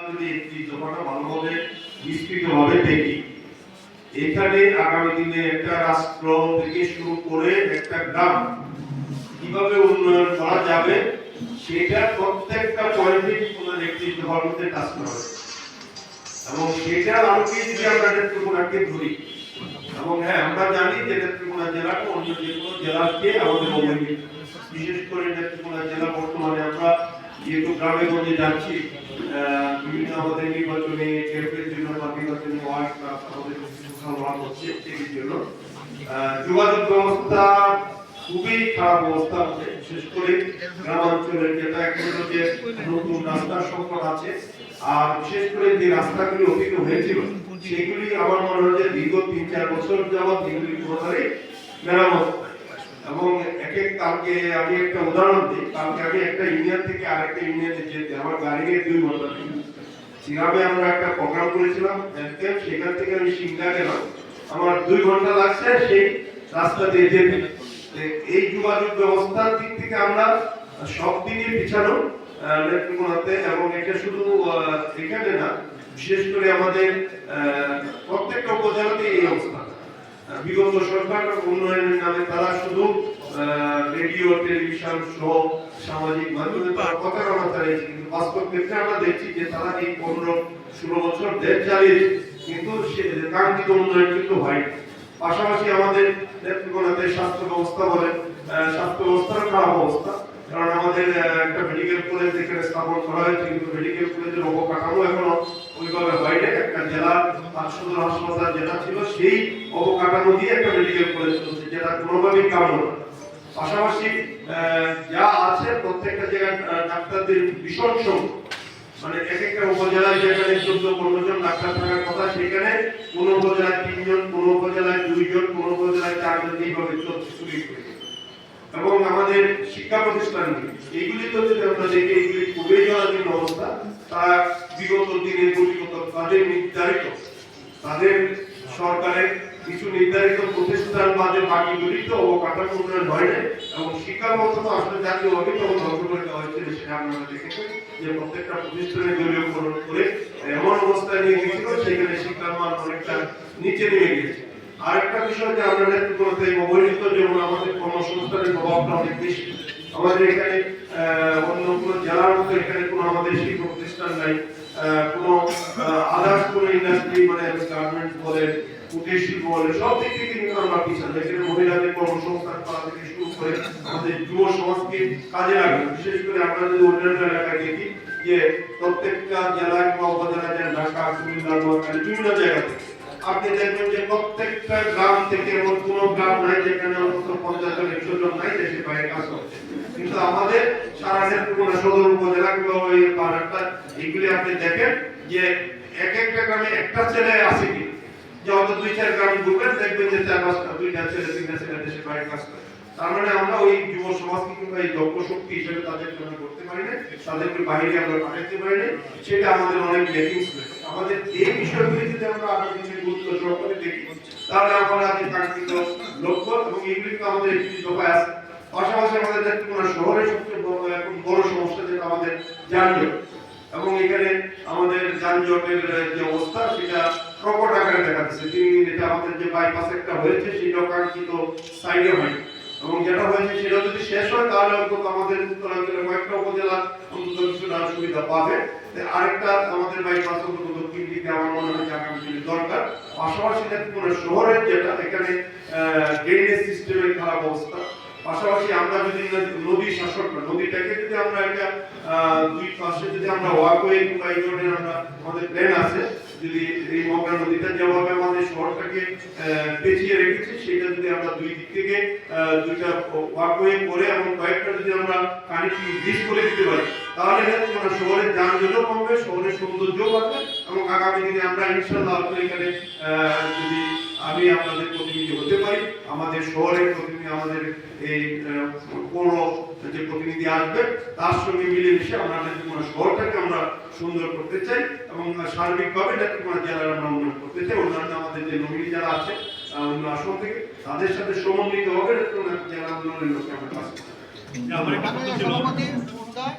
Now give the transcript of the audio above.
যদি একটি দফাটা ভালোভাবে বিস্তৃতভাবে দেখি, এখানে আগামী দিনে একটা রাষ্ট্র থেকে শুরু করে একটা গ্রাম কিভাবে উন্নয়ন করা যাবে সেটা প্রত্যেকটা পয়েন্টে কোনো নেতৃত্ব মধ্যে কাজ করা হবে এবং সেটার আলোকে যদি আমরা নেত্রকোনাকে ধরি এবং হ্যাঁ আমরা জানি যে নেত্রকোনা জেলাটা অন্য যে কোনো জেলাকে আমাদের অবহেলিত, বিশেষ করে নেত্রকোনা জেলা বর্তমানে আমরা যেহেতু গ্রামে গঞ্জে যাচ্ছি বিভিন্ন আমাদের নির্বাচনী ক্যাম্পের জন্য বা নির্বাচনী ওয়ার্ড আমাদের সংগ্রাম হচ্ছে সেই জন্য যোগাযোগ ব্যবস্থা খুবই খারাপ অবস্থা আছে, বিশেষ করে গ্রামাঞ্চলের যেটা এখনো যে নতুন রাস্তার সংকট আছে আর বিশেষ করে যে রাস্তাগুলি অতীত হয়েছিল সেগুলি আমার মনে হয় যে দীর্ঘ ৩-৪ বছর যাবৎ এগুলি পুরোটাই মেরামত এবং কালকে আমি একটা উদাহরণ দিই। কালকে আমি একটা ইউনিয়ন থেকে আরেকটা ইউনিয়নে যেতে আমার গাড়ি নিয়ে 2 ঘন্টা ছিল। সিরামে আমরা একটা প্রোগ্রাম করেছিলাম, সেখান থেকে আমি সিংড়া গেলাম, আমার 2 ঘন্টা লাগছে সেই রাস্তা দিয়ে যেতে। এই যোগাযোগ ব্যবস্থার দিক থেকে আমরা সব দিকে পিছানো নেত্রকোনাতে এবং এটা শুধু এখানে না, বিশেষ করে আমাদের প্রত্যেকটা উপজেলাতে এই অবস্থা। বিগত সরকার উন্নয়নের নামে তারা শুধু রেডিও টেলিভিশন শো সামাজিক মাধ্যমে তারা প্রতারণা চালিয়েছে, কিন্তু বাস্তব ক্ষেত্রে আমরা দেখছি যে তারা এই 15-16 বছর দেশ চালিয়েছে কিন্তু কাঙ্ক্ষিত উন্নয়ন কিন্তু হয়নি। পাশাপাশি আমাদের নেত্রকোনাতে স্বাস্থ্য ব্যবস্থা বলেন, স্বাস্থ্য ব্যবস্থার খারাপ অবস্থা, কারণ আমাদের একটা মেডিকেল কলেজ এখানে স্থাপন করা হয়েছে কিন্তু মেডিকেল কলেজের অবকাঠামো এখনো ওইভাবে হয়নি। একটা জেলা সদর হাসপাতাল যেটা ছিল সেই অবকাঠামো দিয়ে একটা মেডিকেল কলেজ চলছে যেটা কোনোভাবেই কাম্য না। পাশাপাশি যা আছে প্রত্যেকটা জায়গায় ডাক্তারদের ভীষণ সংখ্যা, মানে একটা উপজেলায় যেখানে 14-15 জন ডাক্তার থাকার কথা সেখানে কোন উপজেলায় 3 জন, কোন উপজেলায় 2 জন, কোন উপজেলায় 4 জন এইভাবে চলছে। এবং আমাদের শিক্ষা প্রতিষ্ঠানগুলি এইগুলি তো যদি আমরা দেখি এইগুলি খুবই জরাজীর্ণ অবস্থা। তারা বিগত দিনে পরিগত তাদের সরকারের কিছু নির্ধারিত প্রতিষ্ঠান বাদে বাকিগুলি তো অবকাঠামো উন্নয়ন হয় না এবং শিক্ষা ব্যবস্থা তো আসলে জাতীয়ভাবে তখন ধ্বংস করে দেওয়া হয়েছিল। সেটা আপনারা দেখেছেন যে প্রত্যেকটা প্রতিষ্ঠানে দলীয়করণ করে এমন অবস্থায় নিয়ে গেছিল সেখানে শিক্ষার মান অনেকটা নিচে নেমে গেছে। আরেকটা বিষয় যে আমরা নেতৃত্বতে অবহেলিত, যেমন আমাদের কর্মসংস্থানের প্রভাবটা অনেক বেশি। আমাদের এখানে অন্য কোনো জেলার মতো এখানে কোনো আমাদের শিল্প প্রতিষ্ঠান নাই, কোনো আদার্স কোনো ইন্ডাস্ট্রি মানে গার্মেন্টস বলে কুটির শিল্প বলে সব দিক থেকে কিন্তু আমরা পিছানো। এখানে মহিলাদের কর্মসংস্থান করা থেকে শুরু করে আমাদের যুব সমাজকে কাজে লাগে। বিশেষ করে আমরা যদি অন্যান্য এলাকায় দেখি যে প্রত্যেকটা জেলা কিংবা উপজেলা যেন ঢাকা, কুমিল্লা, নোয়াখালী বিভিন্ন জায়গা থেকে আপনি দেখবেন যে প্রত্যেকটা গ্রাম থেকে এমন কোনো গ্রাম নাই যেখানে অন্তত 50-100 জন নাই দেশের বাইরে কাজ করছে। কিন্তু আমাদের সারা নেত্রকোনা সদর উপজেলা কিংবা ওই পাড়াটা এগুলি আপনি দেখেন যে একটা গ্রামে একটা ছেলে আছে কি, যে অত 2-4 গ্রাম ঘুরবেন দেখবেন যে 4-5টা 2টা ছেলে 3টা ছেলে দেশের বাইরে কাজ করে। তার মানে আমরা ওই যুব সমাজকে কিংবা এই দক্ষ শক্তি হিসেবে তাদেরকে আমরা করতে পারি না, তাদেরকে বাইরে আমরা পাঠাতে পারি না, সেটা আমাদের অনেক লেকিংস রয়েছে। আমাদের এই বিষয়গুলি যদি আমরা আগামী দিনে গুরুত্ব সহকারে দেখি তাহলে আমরা আজকে কাঙ্ক্ষিত লক্ষ্য এবং এগুলিকে আমাদের একটি দফায় আছে। পাশাপাশি আমাদের নেত্রকোনা শহরের সবচেয়ে বড় সমস্যা যেটা আমাদের যানজট, এবং এখানে আমাদের যানজটের যে অবস্থা সেটা প্রকট আকারে দেখা যাচ্ছে। এটা আমাদের যে বাইপাস একটা হয়েছে সেটা কাঙ্ক্ষিত সাইডে হয়নি এবং যেটা হয়েছে সেটা যদি শেষ হয় তাহলে অন্তত আমাদের উত্তরাঞ্চলের কয়েকটা উপজেলা অন্তত কিছুটা সুবিধা পাবে। আরেকটা আমাদের বাইপাস অন্তত দক্ষিণ দিকে আমার মনে হয় আগামী দিনে দরকার। পাশাপাশি নেত্রকোনা শহরের যেটা এখানে ড্রেনেজ সিস্টেমের খারাপ অবস্থা, পাশাপাশি আমরা যদি নদী শাসন নদীটাকে যদি আমরা একটা 2 পাশে যদি আমরা ওয়াকওয়ে কিংবা এই ধরনের আমরা আমাদের প্ল্যান আছে, যদি এই মগরা নদীটা যেভাবে আমাদের শহরটাকে পেঁচিয়ে রেখেছে সেটা যদি আমরা 2 দিক থেকে 2টা ওয়াকওয়ে করে এবং কয়েকটা যদি আমরা কানেক্টিং ব্রিজ করে দিতে পারি তাহলে আমরা শহরের যানজটও কমবে, শহরের সৌন্দর্য বাড়বে এবং আগামী দিনে আমরা ইনশাআল্লাহ এখানে যদি আমি আপনাদের প্রতিনিধি হতে পারি, আমাদের শহরের প্রতিনিধি, আমাদের এই পৌর যে প্রতিনিধি আসবে তার সঙ্গে মিলেমিশে আমরা নেত্রকোনা শহরটাকে আমরা সুন্দর করতে চাই এবং সার্বিকভাবে নেত্রকোনা জেলার আমরা উন্নয়ন করতে চাই। অন্যান্য আমাদের যে নমিনি যারা আছে অন্য আসন থেকে তাদের সাথে সমন্বিত হবে নেত্রকোনা জেলা উন্নয়নের লক্ষ্যে আমরা কাজ করতে চাই।